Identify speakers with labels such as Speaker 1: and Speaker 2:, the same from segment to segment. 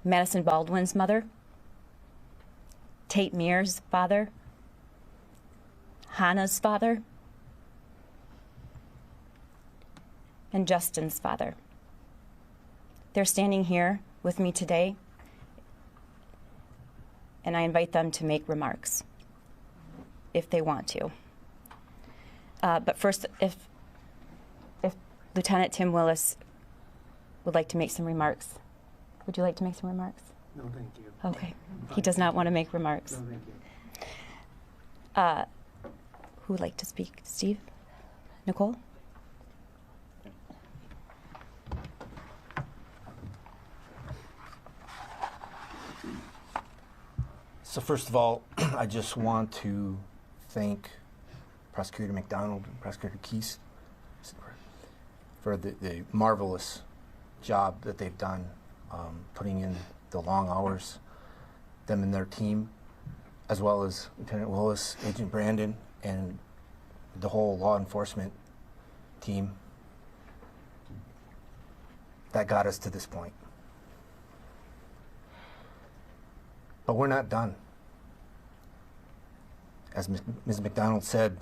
Speaker 1: Madisyn Baldwin's mother, Tate Myre's father, Hana's father, and Justin's father. They're standing here with me today, and I invite them to make remarks if they want to. But first, if Lieutenant Tim Willis would like to make some remarks. Would you like to make some remarks?
Speaker 2: No, thank you.
Speaker 1: Okay. He does not want to make remarks.
Speaker 2: No, thank you.
Speaker 1: Who would like to speak? Steve? Nicole?
Speaker 3: So first of all, I just want to thank Prosecutor McDonald and Prosecutor Keese for the marvelous job that they've done putting in the long hours, them and their team, as well as Lieutenant Willis, Agent Brandon, and the whole law enforcement team that got us to this point. But we're not done. As Ms. McDonald said,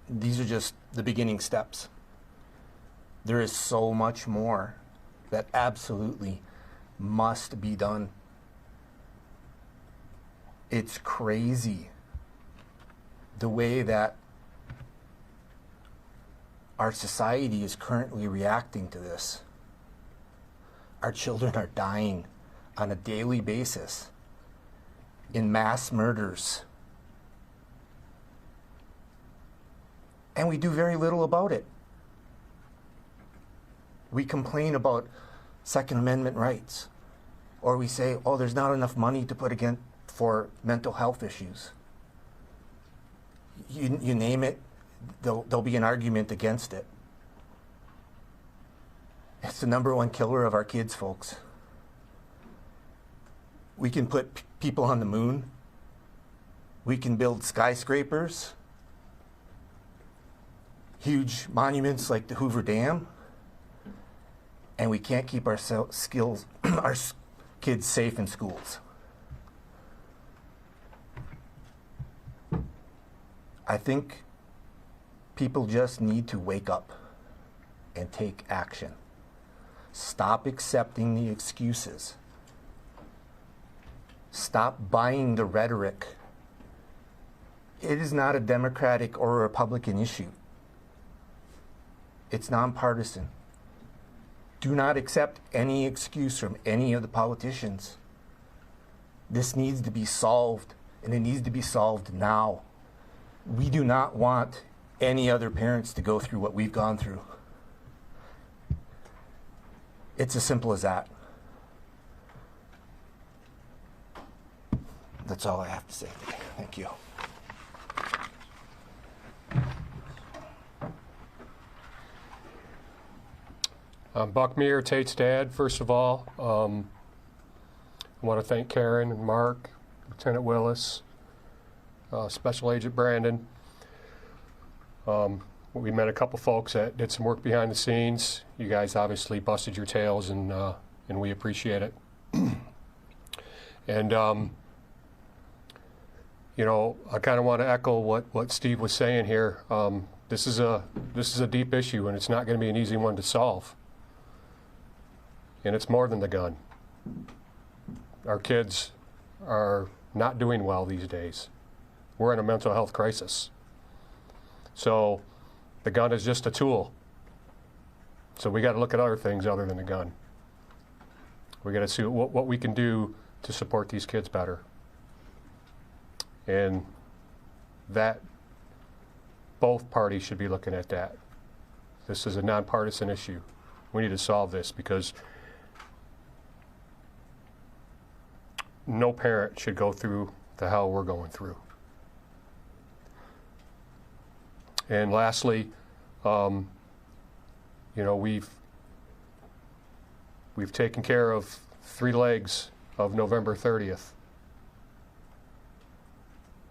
Speaker 3: these are just the beginning steps. There is so much more that absolutely must be done. It's crazy the way that our society is currently reacting to this. Our children are dying on a daily basis in mass murders. And we do very little about it. We complain about Second Amendment rights, or we say, oh, there's not enough money to put against for mental health issues. You name it, there'll be an argument against it. It's the #1 killer of our kids, folks. We can put people on the moon. We can build skyscrapers, huge monuments like the Hoover Dam, and we can't keep our kids safe in schools. I think people just need to wake up and take action. Stop accepting the excuses. Stop buying the rhetoric. It is not a Democratic or a Republican issue. It's nonpartisan. Do not accept any excuse from any of the politicians. This needs to be solved, and it needs to be solved now. We do not want any other parents to go through what we've gone through. It's as simple as that. That's all I have to say today. Thank you.
Speaker 4: I'm Buck Myre, Tate's dad. First of all, I want to thank Karen and Mark, Lieutenant Willis, Special Agent Brandon. We met a couple folks that did some work behind the scenes. You guys obviously busted your tails, and we appreciate it. And you know, I kind of want to echo what Steve was saying here. This is a deep issue, and it's not going to be an easy one to solve. And it's more than the gun. Our kids are not doing well these days. We're in a mental health crisis. So the gun is just a tool. So we got to look at other things other than the gun. We got to see what we can do to support these kids better. And that, both parties should be looking at that. This is a nonpartisan issue. We need to solve this because no parent should go through the hell we're going through. And lastly, you know, we've taken care of 3 legs of November 30th.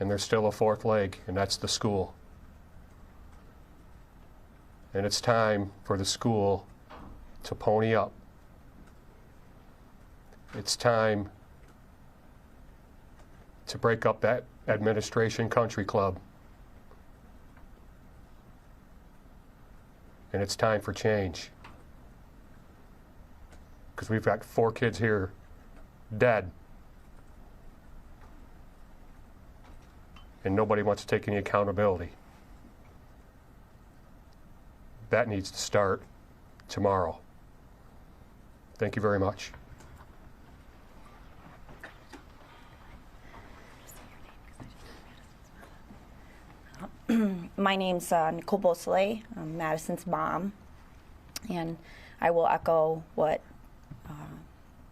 Speaker 4: And there's still a 4th leg, and that's the school. And it's time for the school to pony up. It's time to break up that administration country club. And it's time for change. Because we've got 4 kids here dead. And nobody wants to take any accountability. That needs to start tomorrow. Thank you very much.
Speaker 1: My name's Nicole Beausoleil. I'm Madisyn's mom. And I will echo what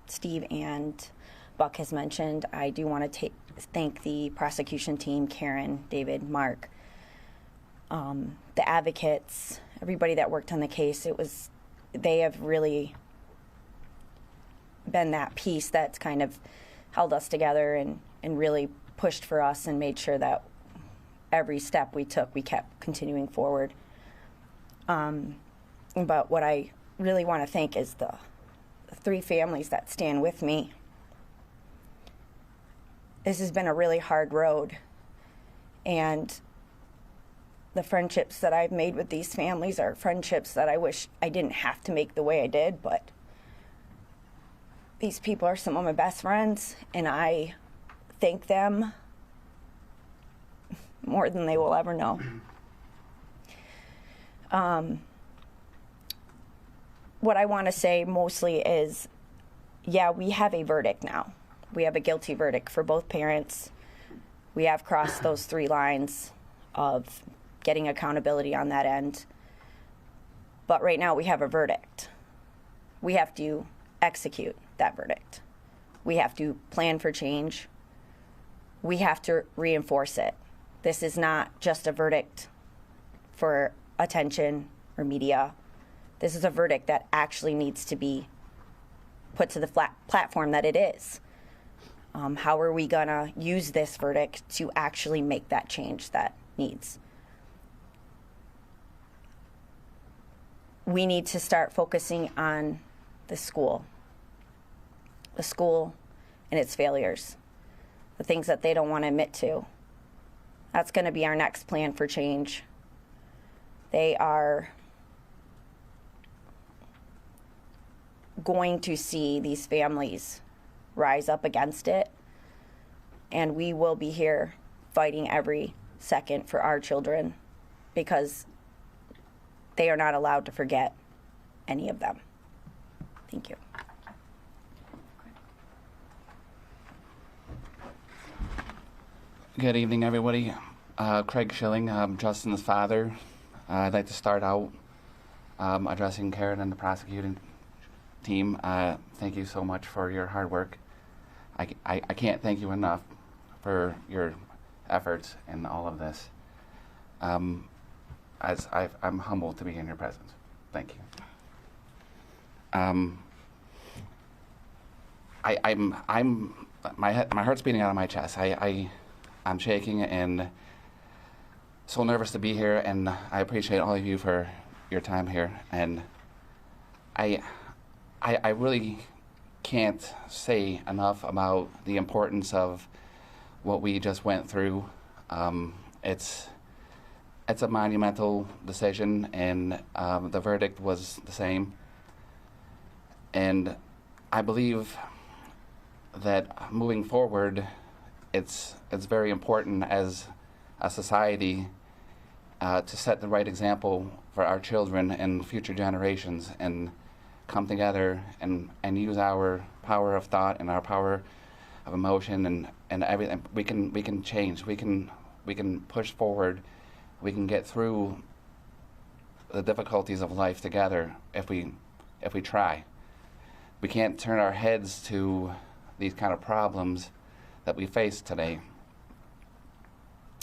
Speaker 1: Steve and Buck has mentioned. I do want to thank the prosecution team, Karen, David, Mark, the advocates, everybody that worked on the case. They have really been that piece that's kind of held us together and really pushed for us and made sure that every step we took, we kept continuing forward. But what I really want to thank is the 3 families that stand with me. This has been a really hard road, and the friendships that I've made with these families are friendships that I wish I didn't have to make the way I did, but these people are some of my best friends, and I thank them more than they will ever know. What I want to say mostly is, yeah, we have a verdict now. We have a guilty verdict for both parents. We have crossed those 3 lines of getting accountability on that end. But right now we have a verdict. We have to execute that verdict. We have to plan for change. We have to reinforce it. This is not just a verdict for attention or media. This is a verdict that actually needs to be put to the platform that it is. How are we gonna use this verdict to actually make that change that needs? We need to start focusing on the school and its failures, the things that they don't want to admit to. That's going to be our next plan for change. They are going to see these families rise up against it, and we will be here fighting every second for our children, because they are not allowed to forget any of them. Thank you.
Speaker 2: Good evening, everybody. Craig Shilling, Justin's father. I'd like to start out addressing Karen and the prosecuting team. Thank you so much for your hard work. I can't thank you enough for your efforts in all of this. I'm humbled to be in your presence. Thank you. My heart's beating out of my chest. I'm shaking and so nervous to be here, and I appreciate all of you for your time here. And I really can't say enough about the importance of what we just went through. It's a monumental decision, and the verdict was the same. And I believe that moving forward, it's very important as a society to set the right example for our children and future generations, and come together and use our power of thought and our power of emotion and everything. We can change. We can push forward. We can get through the difficulties of life together if we try. We can't turn our heads to these kind of problems that we face today.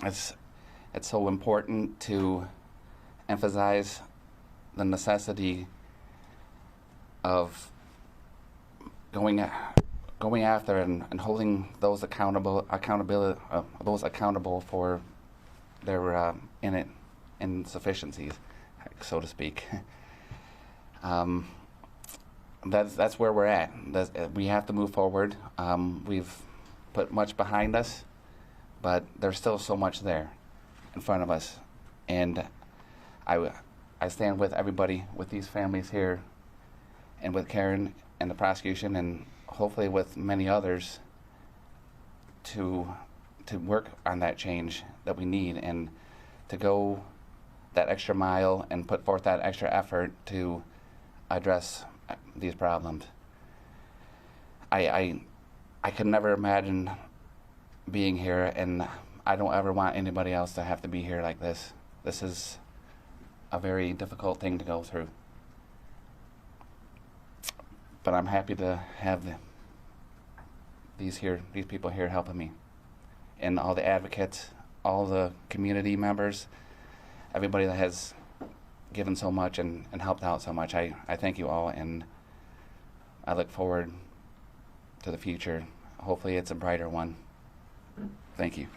Speaker 2: It's so important to emphasize the necessity of going after and holding those accountable for their insufficiencies, so to speak. that's where we're at. We have to move forward. We've put much behind us, but there's still so much there in front of us. And I stand with everybody, with these families here, and with Karen and the prosecution, and hopefully with many others, to work on that change that we need, and to go that extra mile and put forth that extra effort to address these problems. I could never imagine being here, and I don't ever want anybody else to have to be here like this. This is a very difficult thing to go through. But I'm happy to have these people here helping me, and all the advocates, all the community members, everybody that has given so much and helped out so much. I thank you all, and I look forward to the future. Hopefully it's a brighter one. Thank you.